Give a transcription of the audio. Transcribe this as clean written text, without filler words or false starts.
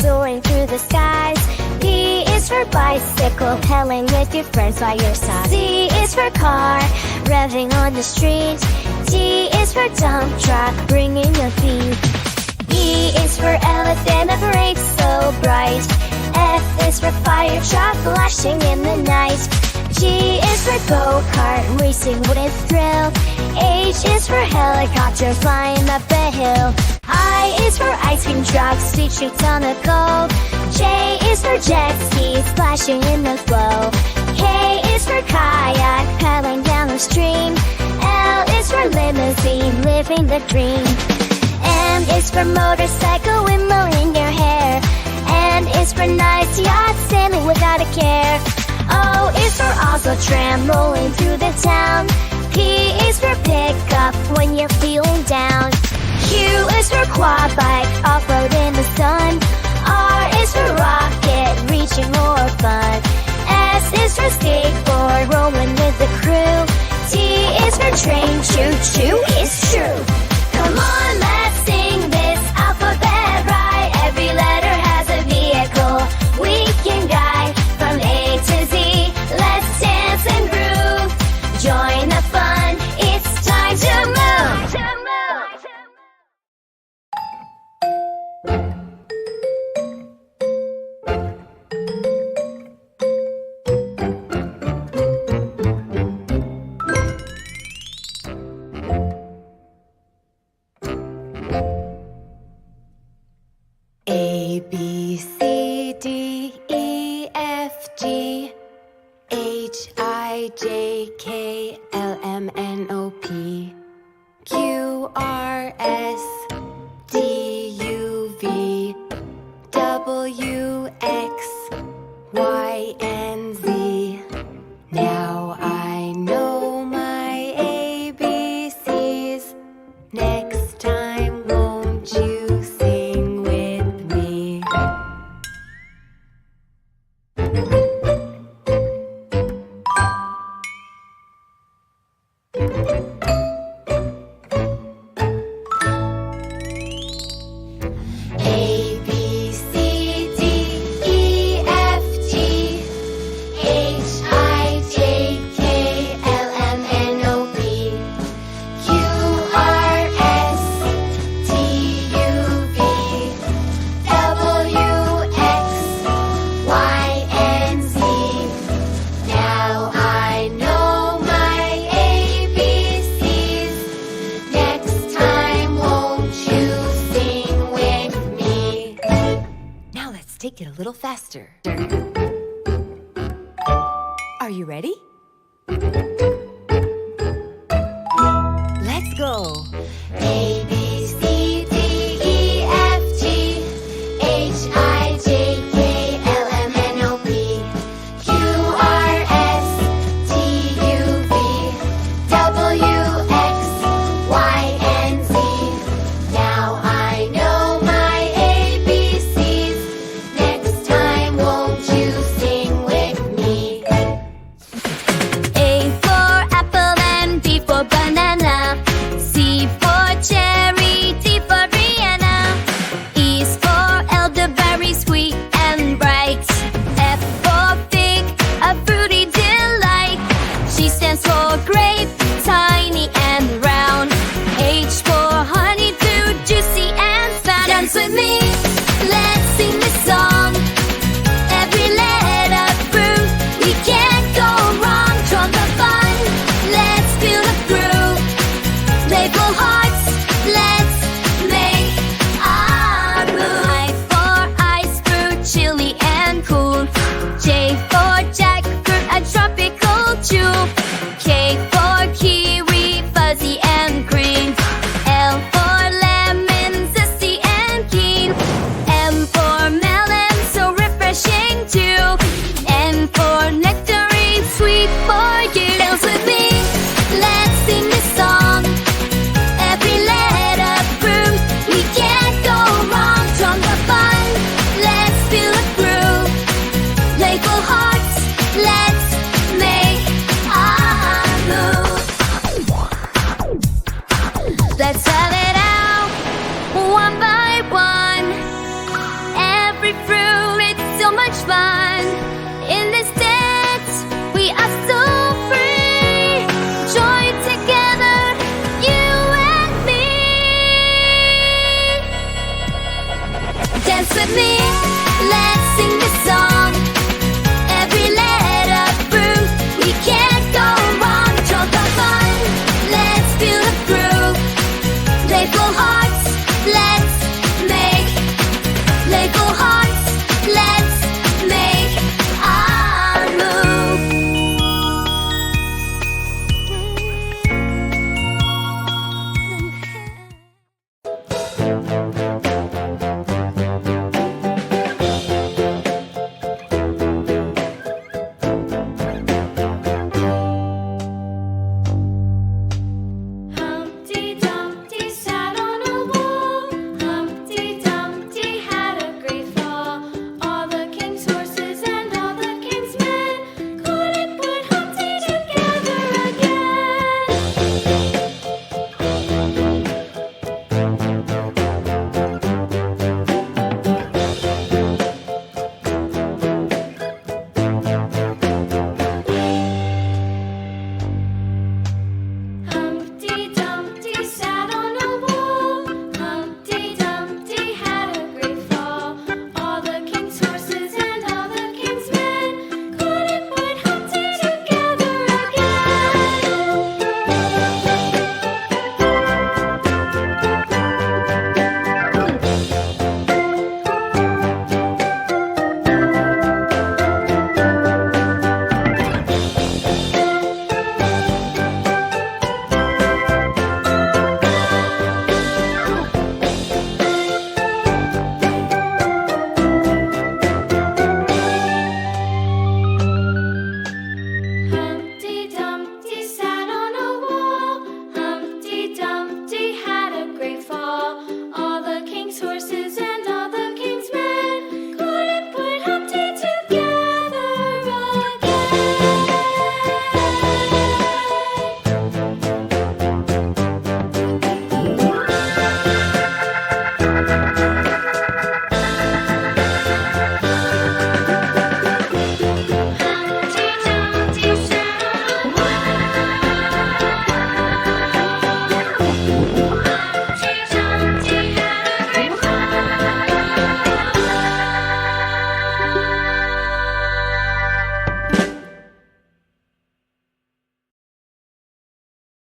soaring through the skies. B is for bicycle, pedaling with your friends by your side. C is for car, revving on the street. D is for dump truck, bringing a beat. E is for elephant, a parade so bright. F is for fire truck, flashing in the night. G is for go-kart, racing with thrill. H is for helicopter, flying up a hill. I is for ice cream truck, sweet treats on the go. J is for jet ski, splashing in the flow. K is for kayak, paddling down the stream. L is for limousine, living the dream. M is for motorcycle, windmill in your hair. N is for nice yacht, sailing without a care. O is for Oslo tram, rolling through the town. P is for pickup, when you're feeling down. Q is for quad bike, off-road in the sun. R is for rocket, reaching more fun. S is for skateboard, rolling with the crew. T is for train, choo-choo, it's true. Come on, let's sing this alphabet right. Every letter has a vehicle we can guide. From A to Z, let's dance and groove. Join the fun, it's time to move. A, B, C, D, E, F, G, H, I, J, K, L, M, N, O, P, Q, R, S, D, U, V, W, X, Y, and Z. Now I know my ABCs. Next time, won't you sing with me? A, B, C, D, E, F, G, H, I, J, K, L, M, N, O, P, Q, R, S, T, U, V, W, X, Y, and Z. Now I know my ABCs. Next time, won't you sing with me? Now let's take it a little faster. Are you ready? Let's go. A, B, C, D, E, F, G, H, I, J, K, L, M, N, O, P, Q, R, S, T, U, V, W, X, Y, and Z. Now I know my ABCs. Next time, won't you sing with me? A for apple and B for banana. C for cherry, D for Rihanna. E is for elderberry, sweet and bright. F for fig, a fruity delight. G stands for grape, tiny and round. H for honeydew, juicy and fat. Dance with me, let's sing this song. Every letter proves we can't go wrong. Join the fun, let's feel the groove. Label hearts, let's make our move. I for ice fruit, chili and cool. J for jackfruit, a tropical jewel. K for kiwi, fuzzy and green. L for lemon, zesty and keen. M for melon, so refreshing too. N for nectarine, sweet for you. Dance with me, let's sing this song. Every letter proves we can't go wrong. Join the fun, let's feel the groove. Label hearts, let's make our move. Let's have it out, one by one. Every break through, it's so much fun. In this dance, we are so free. Join together, you and me. Dance with me.